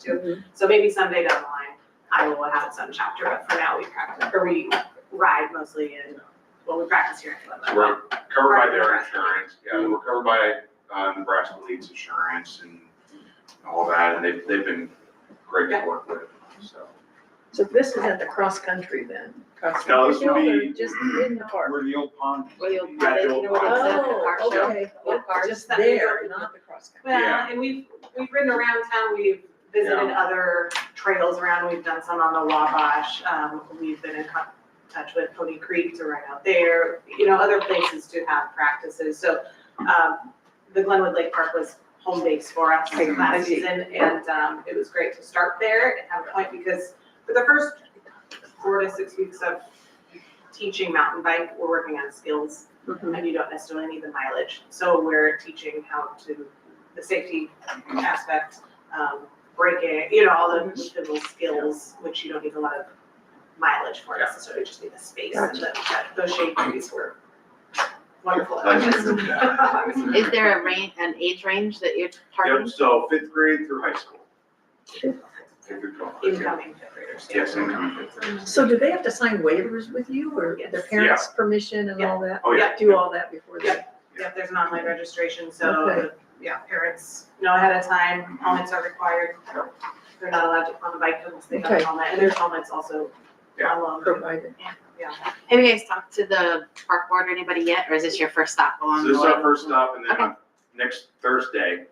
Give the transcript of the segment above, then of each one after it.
too. So maybe someday down the line, Iowa will have its own chapter, but for now we practice, or we ride mostly in, we practice here in So Cleveland. we're covered by their insurance, yeah, we're covered by Nebraska League's insurance and all that, and they've been great to work with, so. So this is at the cross country then? Cross No, country this would field or be- just in the park? Where the old pond. Where the old Yeah, pond is, the old you know what pond. it's at, the car Oh, show. okay, Old cars. just that we there, go- not the cross country. Well, Yeah. and we've ridden around town, we've visited other trails around, we've done some on the Wabash, we've been in touch with Pony Creek to ride out there, other places to have practices, so, the Glenwood Lake Park was home base for us I last see. season, and, it was great to start there and have a point, because for the first 4 to 6 weeks of teaching mountain bike, we're working on skills, Mhm. and you don't necessarily need the mileage. So we're teaching how to, the safety aspect, braking, all the little skills, which you don't need a lot of mileage for necessarily, just need the space. And those shade trees were wonderful. Is there an age range that you're Yep, targeting? so 5th grade through high school. 5th through 12th. Incoming fifth graders. Yes, incoming 5th graders. So do they have to sign waivers with you or Yes. their parents' permission and all that? Oh, yeah. Do all that before they? Yep, there's an online registration, so, Okay. parents know ahead of time, helmets are required. They're not allowed to on the bike unless they have a Okay. helmet, and there's helmets also Yeah. on loan. Provided. Have you guys talked to the park board or anybody yet, or is this your first stop along So the this is our way? first stop, and then Okay. next Thursday,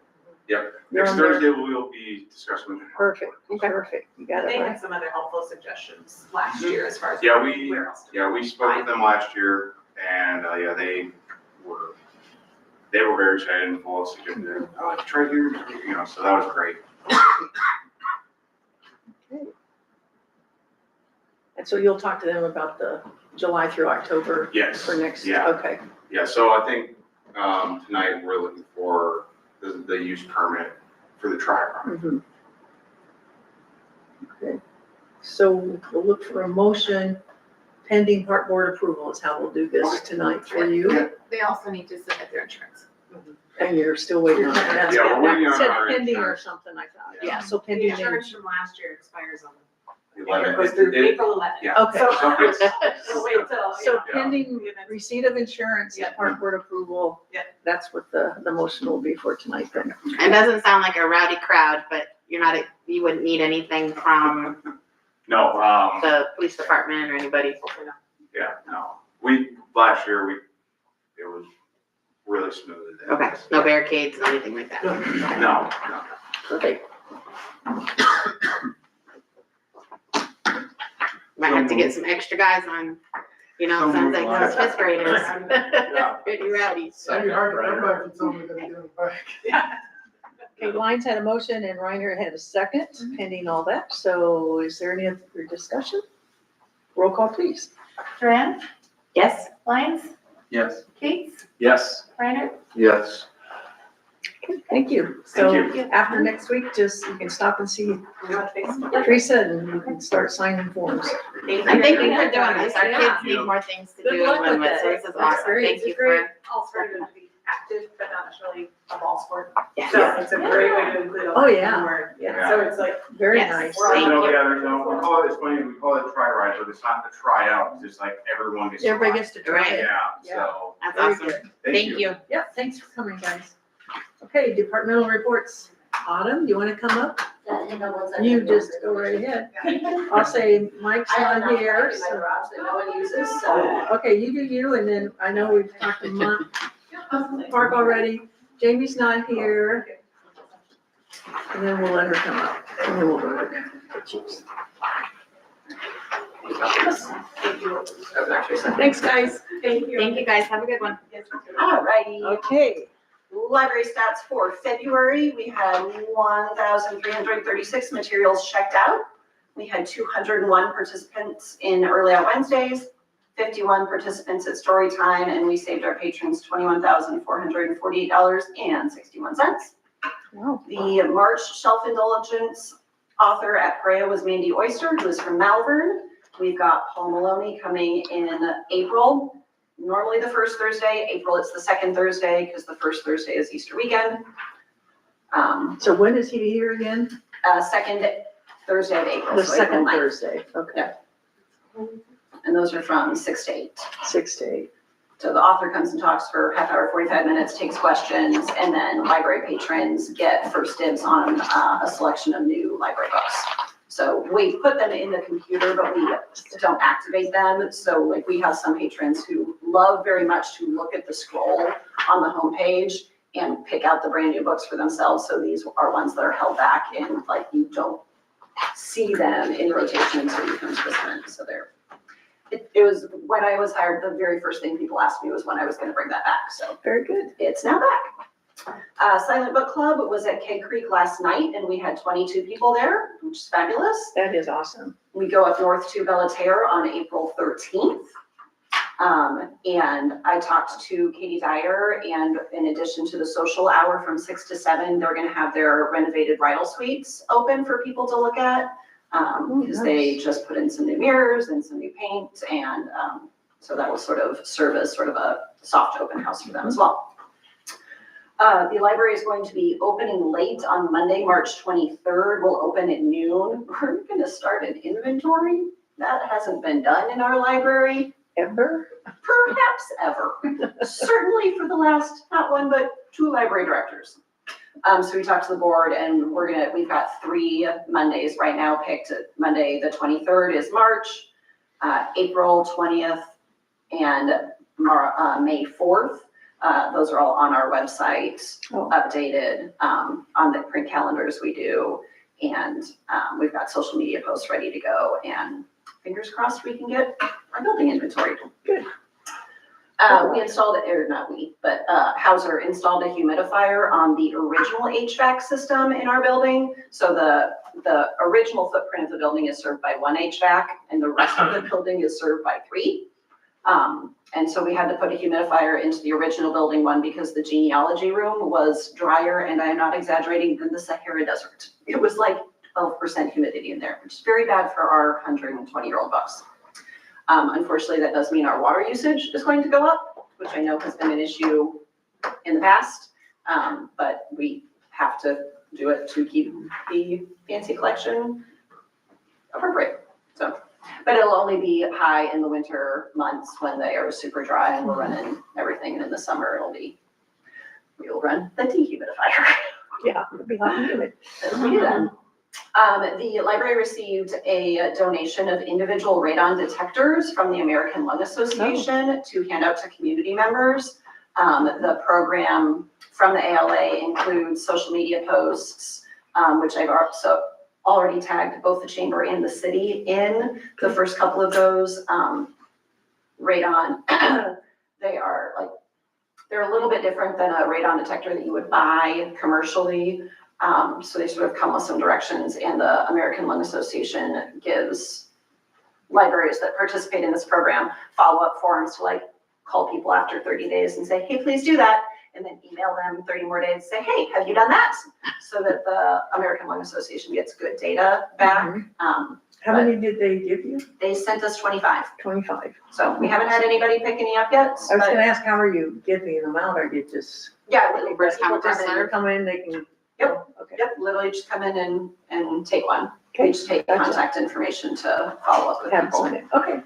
You're next on there. Thursday, we will be discussing with the park Perfect, board. perfect. You got They it had right. some other helpful suggestions last year as far as. Yeah, we where else to spoke with them last year, and, they were very excited and full of suggestions. Oh, try here, so that was great. And so you'll talk to them about the July through October Yes. for next, Yeah. okay. Yeah, so I think, tonight we're looking for the use permit for the tri-run. Mhm. Okay, so we'll look for a motion pending park board approval is how we'll do this tonight for you. Yeah. They also need to submit their insurance. And you're still waiting on that. Yeah, we're waiting on Said our pending or insurance. something, I thought. Yeah. Yeah, so The pending. insurance from last year expires on, it 11th. goes through It- April 11th. Yeah. Okay. So, So it's- we'll wait till, So Yeah. pending receipt of insurance Yeah. and park board approval. Yeah. That's what the motion will be for tonight then. It doesn't sound like a rowdy crowd, but you wouldn't need anything from No, the police department or anybody. hopefully not. yeah, no. Last year, it was really smooth. Okay, no barricades, anything like that. No. Perfect. Might have to get some extra guys on, sounds like those fifth graders. Pretty rowdy. That'd be hard to come by if it's only gonna be on the bike. Okay, Lyons had a motion and Reiner had a second pending all that. So is there any other discussion? Roll call, please. Duran, Yes? Lyons, Yes. Kate's, Yes. Reiner. Yes. Okay, thank you. Thank So after next week, you can stop and see You know what Facebook? Teresa and you can start signing forms. I'm thanking you for doing this. Our Yeah. kids need more things to Good do luck and with with, so that. this is That's awesome. great. Thank you It's a great for. alternative to be active, but not necessarily a ball sport. Yeah. So it's a great way to include all Oh, that yeah. word. Yeah. So it's like, Very Yes. nice. We're all- Thank you. There's no, we call it, it's funny, we call it tri-ride, but it's not the tryout, it's just like everyone gets to Everybody ride. gets to try it. Yeah, so, That's Very awesome. good. Thank you. Yeah, thanks for coming, guys. Okay, departmental reports. Autumn, you want to come up? You just go right ahead. I'll say Mike's not here. My so- garage that no one uses, so. Okay, you do you, and then I know we've talked to Mark already. Jamie's not here. And then we'll let her come up, and then we'll go to the chiefs. Thanks, guys. thank you. Thank you, guys. Have a good one. Alrighty, Okay, library stats for February, we had 1,336 materials checked out. We had 201 participants in Early Out Wednesdays, 51 participants at story time, and we saved our patrons $21,448.61. wow. The March shelf indulgence author at Perea was Mandy Oyster, who is from Malvern. We've got Paul Maloney coming in April. Normally the first Thursday, April it's the second Thursday, because the first Thursday is Easter weekend. So when is he here again? second Thursday of April. The so April second 9th. Thursday, okay, And those are from 6 to 8. 6 to 8. So the author comes and talks for half hour, 45 minutes, takes questions, and then library patrons get first dibs on a selection of new library books. So we put them in the computer, but we don't activate them. So like we have some patrons who love very much to look at the scroll on the homepage and pick out the brand new books for themselves. So these are ones that are held back and like you don't see them in rotation until you become participant. So it was, when I was hired, the very first thing people asked me was when I was gonna bring that back, so Very good. it's now back. Silent Book Club was at Keg Creek last night, and we had 22 people there, which is fabulous. That is awesome. We go up north to Bellaterre on April 13th. And I talked to Katie Dyer, and in addition to the social hour from 6 to 7, they're gonna have their renovated bridal suites open for people to look at. Because they nice. just put in some new mirrors and some new paint, and so that will sort of serve as sort of a soft open house for them as well. The library is going to be opening late on Monday, March 23rd. We'll open at noon. We're gonna start an inventory. That hasn't been done in our library, Ever? perhaps ever. Certainly for the last, not one, but 2 library directors. So we talked to the board, and we've got 3 Mondays right now picked. Monday, the 23rd is March, April 20th, and May 4th. Those are all on our website, Oh. updated, on the print calendars we do. And, we've got social media posts ready to go, and fingers crossed we can get our building inventory. Good. We installed, or not we, but Hauser installed a humidifier on the original HVAC system in our building. So the original footprint of the building is served by 1 HVAC, and the rest of the building is served by 3. And so we had to put a humidifier into the original building one because the genealogy room was drier, and I am not exaggerating, than the Sahara Desert. It was like 12% humidity in there, which is very bad for our 120-year-old books. Unfortunately, that does mean our water usage is going to go up, which I know has been an issue in the past, but we have to do it to keep the fancy collection appropriate. So, but it'll only be high in the winter months when the air is super dry and we're running everything, and in the summer we'll run the dehumidifier. Yeah, it'll be hot and humid. As we do that. The library received a donation of individual radon detectors from the American Lung Association to hand out to community members. The program from the ALA includes social media posts, which I've also already tagged both the chamber and the city in the first couple of those. Radon, they're a little bit different than a radon detector that you would buy commercially. So they sort of come with some directions, and the American Lung Association gives libraries that participate in this program follow-up forms to like call people after 30 days and say, hey, please do that. And then email them 30 more days, say, hey, have you done that? So that the American Lung Association gets good data back. How many did they give you? They sent us 25. 25. So we haven't had anybody pick any up yet, I was but gonna ask, how are you giving them out? Are you just, yeah, literally, Just people come just reserve. come in, they can? Yep. Okay. Yep, literally just come in and take one. Okay, We just take gotcha. contact information to follow up with Have people. on it. Okay.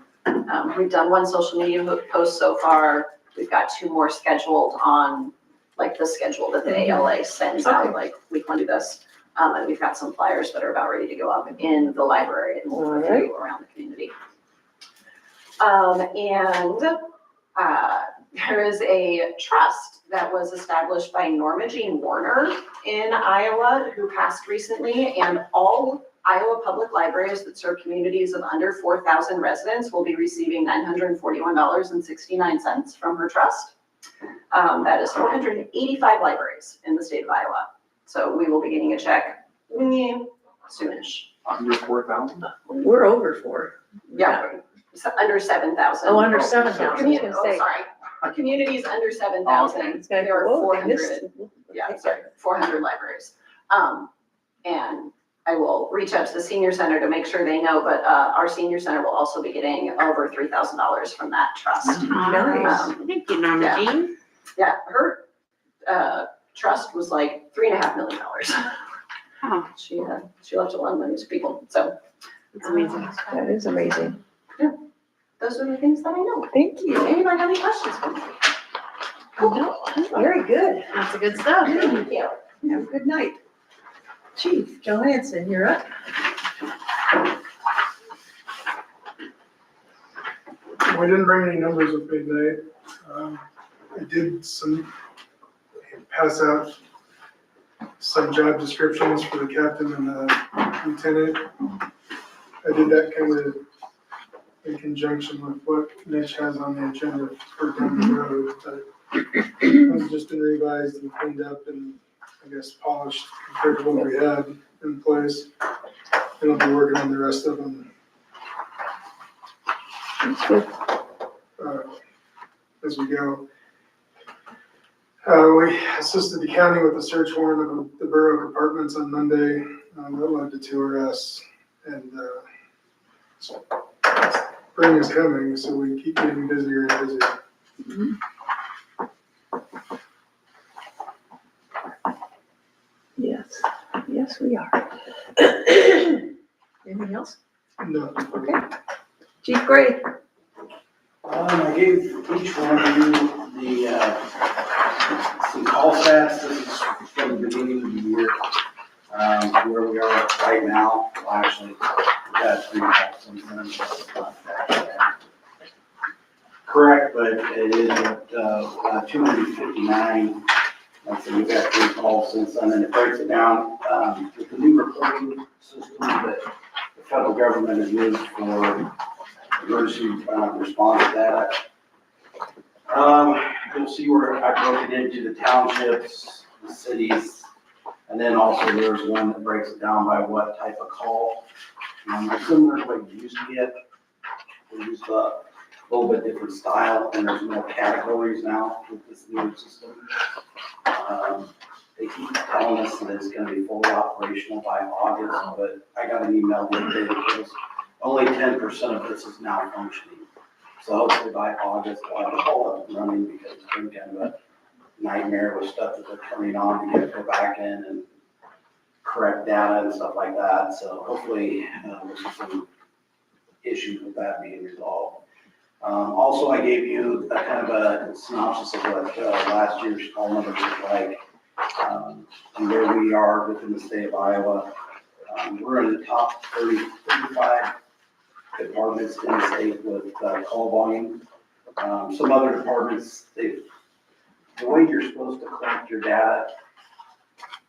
We've done 1 social media post so far. We've got 2 more scheduled on like the schedule that the ALA sends out, Okay. like we want to do this. And we've got some flyers that are about ready to go up in the library and we'll put a few around the community. There is a trust that was established by Norma Jean Warner in Iowa, who passed recently, and all Iowa public libraries that serve communities of under 4,000 residents will be receiving $941.69 from her trust. That is 485 libraries in the state of Iowa. So we will be getting a check soonish. Under 4,000? We're over 4. Yeah, so under 7,000. Oh, under 7,000. I was Community, gonna oh, say. sorry. Communities under 7,000, It's gonna there are go, they 400. missed- Yeah, sorry, 400 libraries. And I will reach out to the senior center to make sure they know, but our senior center will also be getting over $3,000 from that trust. Nice. Thank you, Norma Yeah. Jean. Yeah, her trust was like $3.5 million. Oh, She left a lot of money to people, so it's amazing. That is amazing. those are the things that I know. Thank you. Anybody have any questions for me? No, very good. Lots of good stuff. Thank you. Have a good night. Chief Johansson, you're up. We didn't bring any numbers with me today. I did pass out some job descriptions for the captain and the lieutenant. I did that kind of in conjunction with what Mitch has on the agenda for down the road, but it's just been revised and cleaned up and I guess polished compared to what we had in place. And I'll be working on the rest of them That's good. As we go. We assisted the county with the search warrant of the borough apartments on Monday. That led to two arrests. And spring is coming, so we keep getting busier and busier. Mhm. Yes, yes, we are. Anything else? No. Okay. Chief Gray, I gave each one of you some call stats. This is from the beginning of the year, where we are right now. Well, actually, we've got 3 calls since then, so it's not that correct, but it is at 259. Like, so we've got 3 calls since then, and it breaks it down with the new reporting system that the federal government has used for emergency response data. You'll see where I broke it into the townships, the cities, and then also there's one that breaks it down by what type of call. Similar to what you used to get, we use a little bit different style, and there's more categories now with this new system. They keep telling us that it's gonna be fully operational by August, but I got an email the other day that says only 10% of this is now functioning. So hopefully by August, we'll have it all up and running, because it's been kind of a nightmare with stuff that they're turning on to get go back in and correct data and stuff like that. So hopefully, we'll see some issues with that being resolved. Also, I gave you a kind of a synopsis of what last year's call numbers look like, and where we are within the state of Iowa. We're in the top 35 departments in the state with call volume. Some other departments, the way you're supposed to collect your data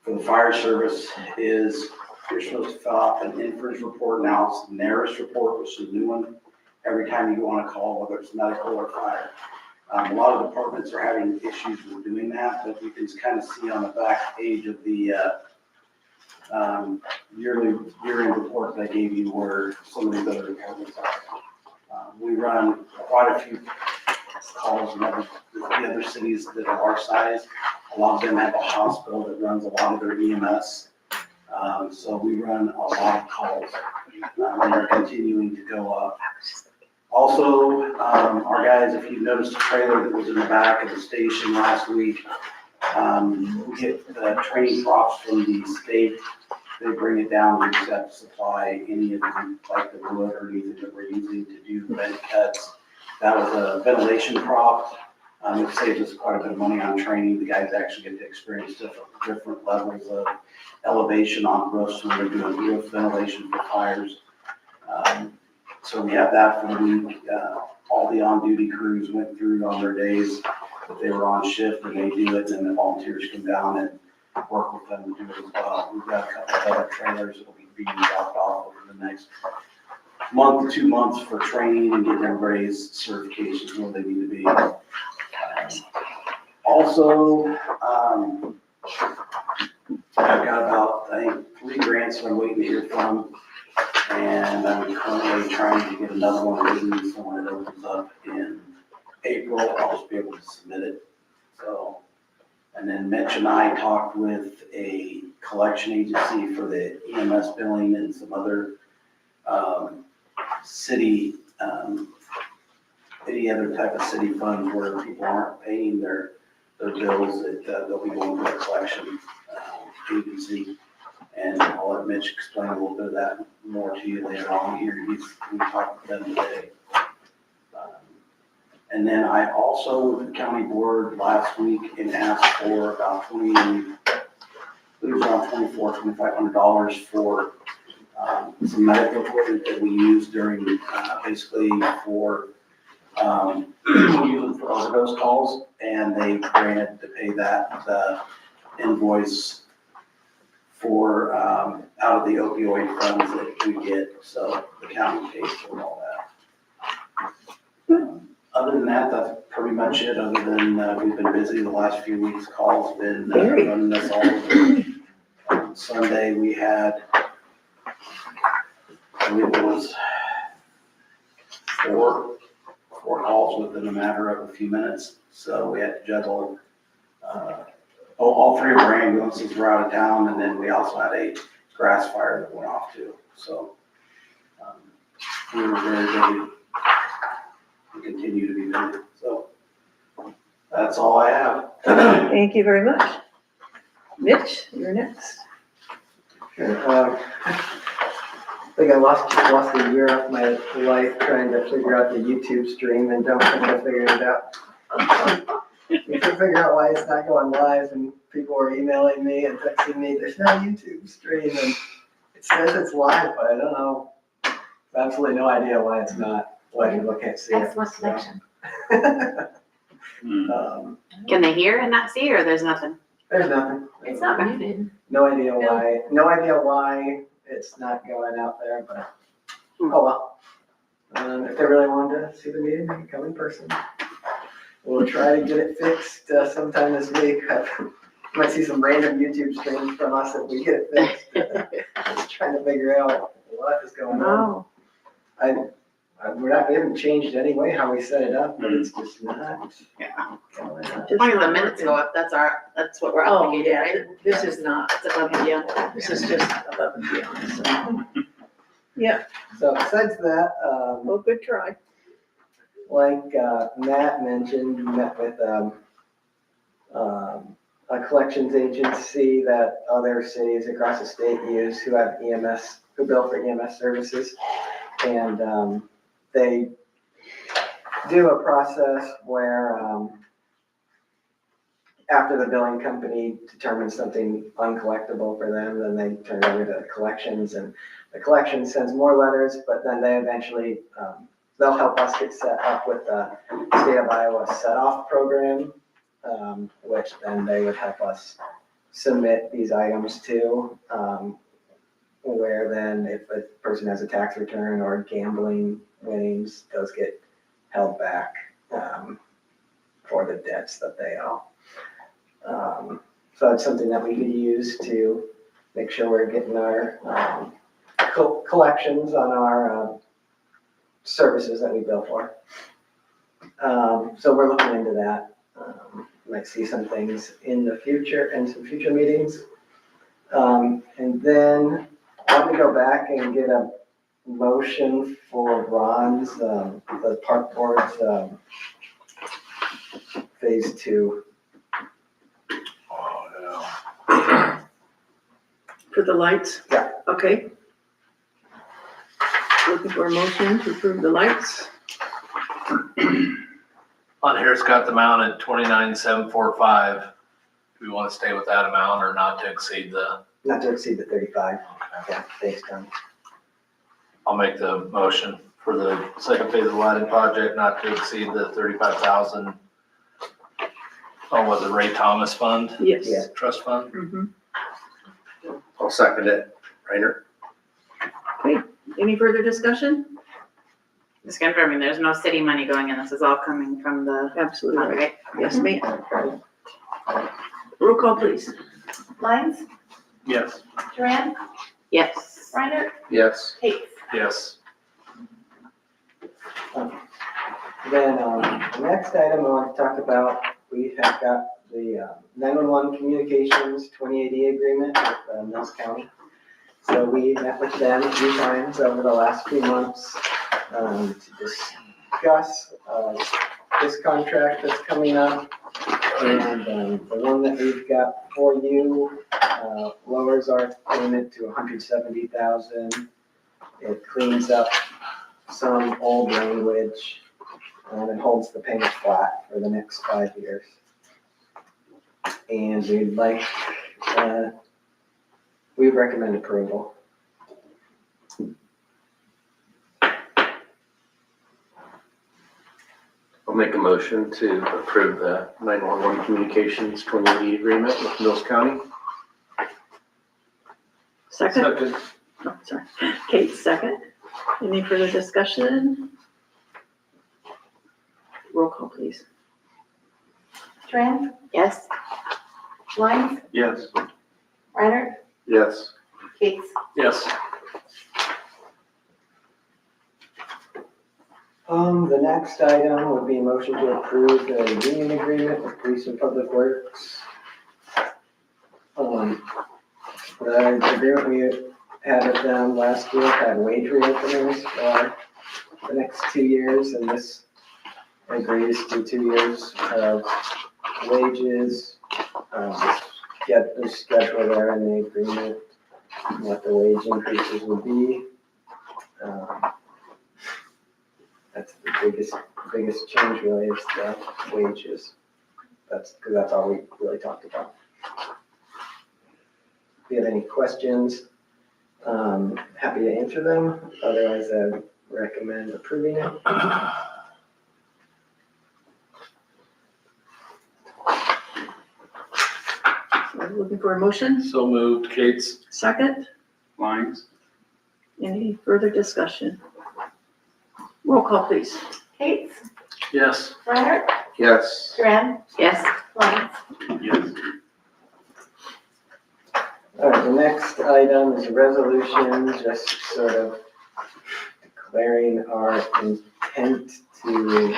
for the fire service is you're supposed to fill out an inference report. Now it's the NARIS report, which is a new one, every time you go on a call, whether it's medical or fire. A lot of departments are having issues with doing that, but you can kind of see on the back page of the year-end report that I gave you where some of these other departments are. We run quite a few calls in the other cities that are our size. A lot of them have a hospital that runs a lot of their EMS. So we run a lot of calls, and they're continuing to go up. Also, our guys, if you noticed a trailer that was in the back of the station last week, we get the training props from the state. They bring it down, we just have to supply any of them, like the wood or anything that we're using to do vent cuts. That was a ventilation prop. It saves us quite a bit of money on training. The guys actually get to experience different levels of elevation on roofs when they're doing roof ventilation for fires. So we have that for the week. All the on-duty crews went through on their days that they were on shift, and they do it, and the volunteers come down and work with them to do it as well. We've got a couple of other trailers that will be being dropped off over the next month to 2 months for training and getting everybody's certifications where they need to be. Also, I've got about, I think, 3 grants that I'm waiting to hear from, and I'm currently trying to get another one written, so when it opens up in April, I'll just be able to submit it. So, and then Mitch and I talked with a collection agency for the EMS billing and some other city, any other type of city funds where people aren't paying their bills, that they'll be going to a collection agency. And I'll let Mitch explain a little bit of that more to you later on here. We talked with them today. And then I also, with the county board last week, and asked for about around $2,500 for some medical equipment that we use during, basically for, we use it for overdose calls, and they granted to pay that invoice for, out of the opioid funds that we get, so the county pays for all that. Other than that, that's pretty much it, other than, we've been busy the last few weeks, calls been running us all over. On Sunday, we had, I believe it was four calls within a matter of a few minutes, so we had to juggle, all three of our ambulances were out of town, and then we also had a grass fire that went off too, so, we were very busy. We continue to be busy, so that's all I have. Thank you very much. Mitch, you're next. Sure. I think I lost a year of my life trying to figure out the YouTube stream and don't think I figured it out. You can figure out why it's not going live, and people were emailing me and texting me, there's no YouTube stream, and it says it's live, but I don't know. I have absolutely no idea why it's not, why people can't see it. Excellent connection. Can they hear and not see, or there's nothing? There's nothing. It's not muted. No idea why it's not going out there, but, oh well. If they really wanted to see the meeting, they can come in person. We'll try to get it fixed sometime this week. You might see some random YouTube streams from us if we get it fixed. Just trying to figure out what is going on. Oh, We haven't changed anyway how we set it up, but it's just not. Yeah. going on. just As long as the not minutes working. go up, that's what we're Oh, obligated, yeah, right? this is not, That's above and beyond. this is just above and beyond, so. Yeah, So besides that, well, good try. like Matt mentioned, we met with a collections agency that other cities across the state use who have EMS, who bill for EMS services. And they do a process where after the billing company determines something uncollectible for them, then they turn it over to collections, and the collection sends more letters, but then they eventually, they'll help us get set up with the State of Iowa set-off program, which then they would help us submit these items to, where then if a person has a tax return or gambling winnings, those get held back for the debts that they owe. So it's something that we could use to make sure we're getting our collections on our services that we bill for. So we're looking into that. Might see some things in the future, in some future meetings. And then I want to go back and get a motion for Ron's, the park board's phase 2. For the lights? Yeah. Okay. Looking for a motion to approve the lights. On here, it's got the amount at 29,745. Do we want to stay with that amount or not to exceed the? Not to exceed the 35. Yeah, thanks, Tom. I'll make the motion for the second phase of the lighting project, not to exceed the 35,000. Oh, was it Ray Thomas Fund? Yes. Yeah. Trust Fund? Mhm. I'll second it. Rainer? Any further discussion? Just confirming, there's no city money going in, this is all coming from the, Absolutely. okay. Yes, ma'am. Roll call, please. Lyons, Yes. Duran, Yes. Reiner, Yes. Tate. Yes. Then, the next item I want to talk about, we have got the 911 Communications 2080 agreement with Mills County. So we met with them a few times over the last few months to discuss this contract that's coming up And the one that we've got for you lowers our payment to $170,000. It cleans up some old language and it holds the payment flat for the next 5 years. And we recommend approval. I'll make a motion to approve the 911 communications 2080 agreement with Mills County. Second? Oh, sorry. Kate, second. Any further discussion? Roll call, please. Tran, Yes. Lyons, Yes. Reiner, Yes. Kate's. Yes. The next item would be a motion to approve the union agreement with Police and Public Works. The agreement we had with them last year had wage reopenings for the next 2 years, and this agrees to 2 years of wages. Get the schedule there in the agreement, what the wage increases would be. That's the biggest change really is the wages. Because that's all we really talked about. If you have any questions, happy to answer them. Otherwise, I recommend approving it. So I'm looking for a motion. So moved, Kate's. Second? Lines? Any further discussion? Roll call, please. Kate's, Yes. Reiner, Yes. Tran, Yes. Lyons. Yes. All right, the next item is a resolution, just sort of declaring our intent to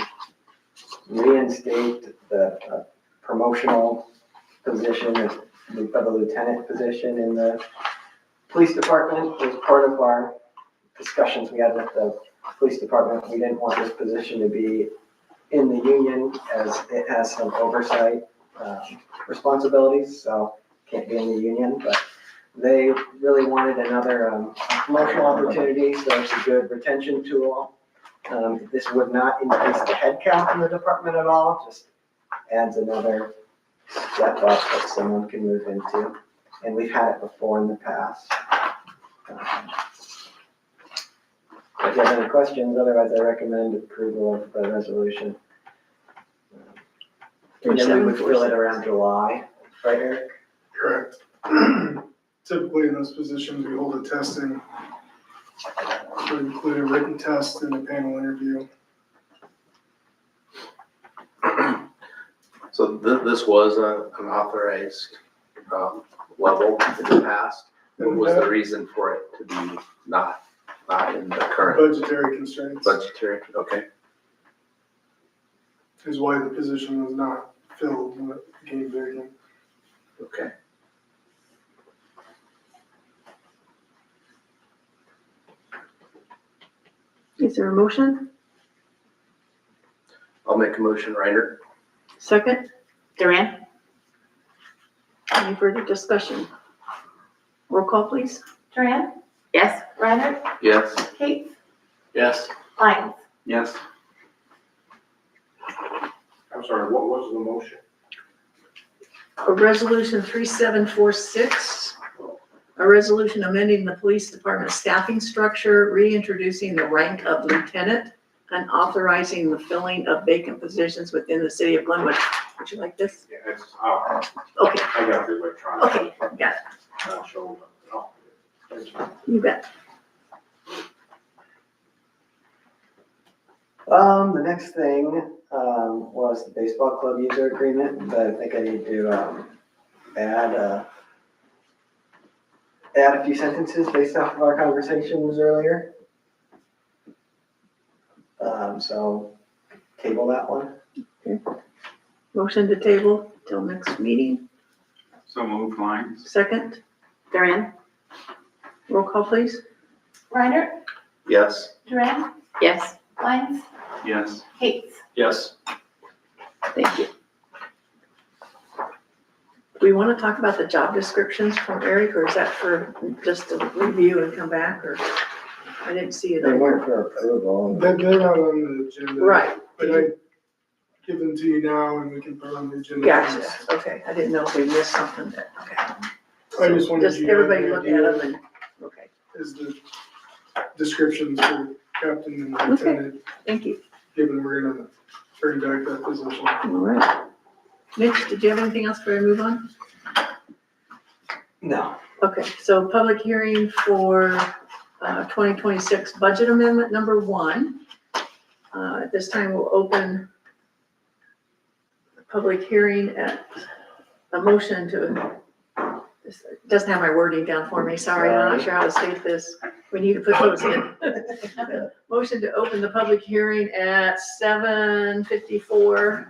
reinstate the promotional position, the lieutenant position in the police department. As part of our discussions we had with the police department, we didn't want this position to be in the union as it has some oversight responsibilities, so can't be in the union, but they really wanted another promotional opportunity, so it's a good retention tool. This would not increase the headcount in the department at all, just adds another step up that someone can move into. And we've had it before in the past. If you have any questions, otherwise I recommend approval of the resolution. And then we would fill it around July, right, Eric? Correct. Typically in those positions, we hold a testing, would include a written test and a panel interview. So this was an authorized level in the past. What was the reason for it to be not in the current Budgetary constraints budgetary? Okay. is why the position was not filled when it became vacant. Okay. Is there a motion? I'll make a motion, Reiner. Second? Duran? Any further discussion? Roll call, please. Tran, Yes. Reiner, Yes. Kate's, Yes. Lyons. Yes. I'm sorry, what was the motion? A resolution 3746, a resolution amending the police department staffing structure, reintroducing the rank of lieutenant, and authorizing the filling of vacant positions within the city of Glenwood. Would you like this? Yeah, it's, Okay, I got the electronic. okay, got it. I'll show them. You bet. The next thing, was the baseball club user agreement, but I think I need to, add a few sentences based off of our conversations earlier. So table that one. Motion to table till next meeting. So moved, Lines. Second, Duran? roll call, please. Reiner, Yes. Tran, Yes. Lyons, Yes. Kate's. Yes. Thank you. we want to talk about the job descriptions from Eric, or is that for just a review and come back, or? I didn't see it. They on- weren't for approval. They're not on the agenda. Right, But I give them to you now and we can put on the agenda. gotcha, okay, I didn't know if we missed something that, okay. I just wanted Just you to have everybody an look at idea. them and, okay, Is the descriptions for captain and Okay. lieutenant, thank you. given we're gonna bring back that position. All right. Mitch, did you have anything else before we move on? No. Okay, so public hearing for 2026 budget amendment number 1. At this time, we'll open the public hearing at a motion to, this doesn't have my wording down for me, sorry, I'm not sure how to state this. We need to put those in. Motion to open the public hearing at 7:54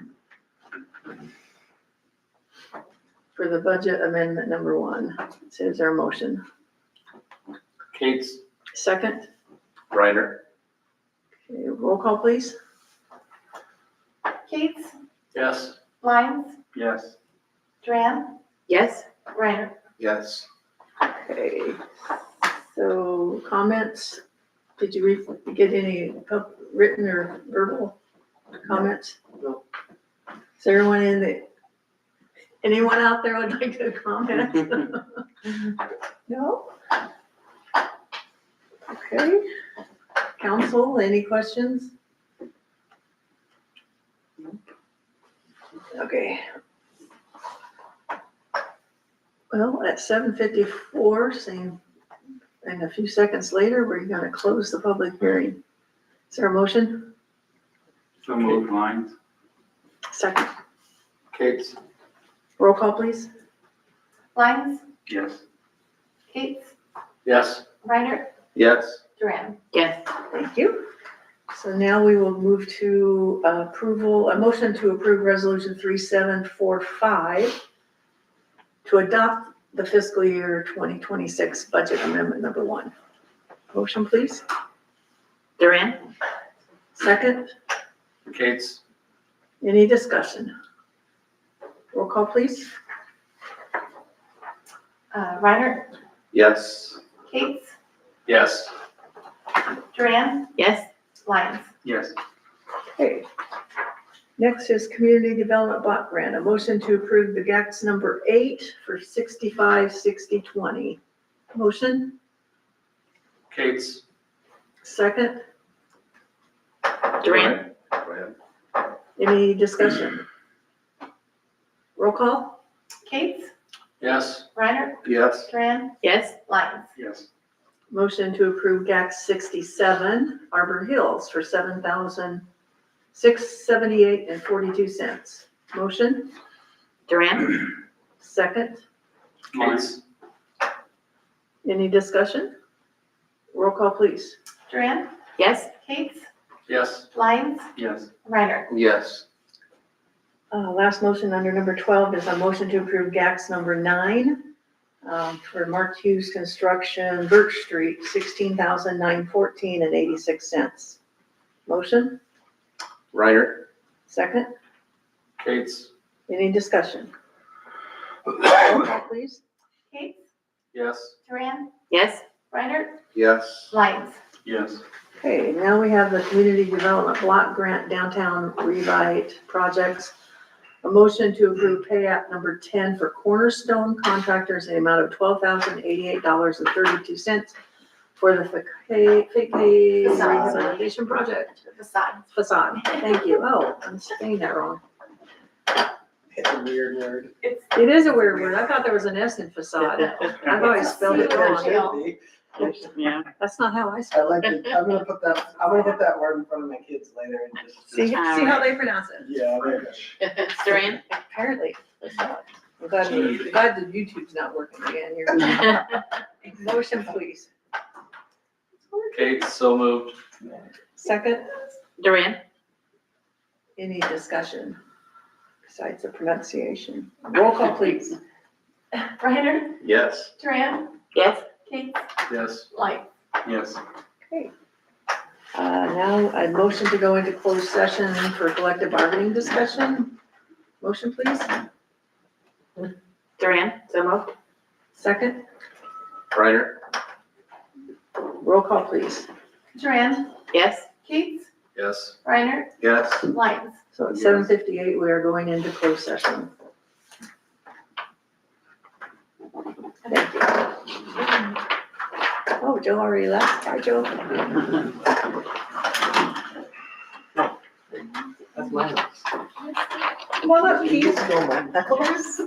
for the budget amendment number 1. So is there a motion? Kate's, Second? Reiner. Okay, roll call, please. Kate's, yes. Lyons, Yes. Tran, Yes? Reiner. Yes. Okay, so comments? Did you get any written or verbal comments? No. Is there anyone out there would like to comment? No? Okay. Council, any questions? Okay. Well, at 7:54, and a few seconds later, we're gonna close the public hearing. Is there a motion? So moved, Lyons. Second. Kate's, Roll call, please. Lyons, yes. Kate's, Yes. Reiner, Yes. Duran. Yes. Thank you. So now we will move to a motion to approve resolution 3745 to adopt the fiscal year 2026 budget amendment number 1. Motion, please. Duran? Second. Kate's, Any discussion? Roll call, please. Reiner, Yes. Kate's, yes. Duran, Yes? Lyons. Yes. Okay. Next is Community Development Block Grant, a motion to approve the GACS number 8 for 656020. Motion, Kate's, second. Duran? Reiner. Any discussion? Roll call? Kate's, yes. Reiner, Yes. Duran, Yes? Lyons. Yes. Motion to approve GACS 67 Arbor Hills for $7,678.42. Motion, Duran? second. Kate's, Any discussion? Roll call, please. Duran, Yes? Kate's, yes. Lyons, Yes. Reiner. Yes. Last motion under number 12 is a motion to approve GACS number 9 for Mark Hughes Construction, Birch Street, $16,914.86. Motion, Reiner. second. Kate's, Any discussion? Roll call, please. Kate's, yes. Duran, Yes? Reiner, Yes. Lyons. Yes. Okay, now we have the Community Development Block Grant Downtown Revite Projects. A motion to approve pay app number 10 for Cornerstone Contractors in the amount of $12,088.32 for the facade rehabilitation project. Facade. Facade, thank you. Oh, I'm saying that wrong. It's a weird word. It's. It is a weird word. I thought there was an S in facade. I've always spelled it There wrong. should be. Yeah. That's not how I I spell like it. I'm gonna put that word in front of my kids later and just. it. See how they pronounce it? Yeah, there you go. Duran? Apparently. Facade. I'm glad the YouTube's not working again here. Motion, please. Kate's, so moved. Second, Duran? any discussion besides the pronunciation? Roll call, please. Reiner, Yes. Duran, Yes? Kate's, Yes. Lyons. Yes. Okay. Now a motion to go into closed session for collective bargaining discussion. Motion, please. Duran, so moved. Second, Reiner, roll call please. Duran, Yes. Keats, Yes. Reiner, yes. Lyons. So at 7:58, we are going into closed session. Thank you. Oh, Joe already left. Hi, Joe. That's mine. Come on up, Keith. Still mine. Of course.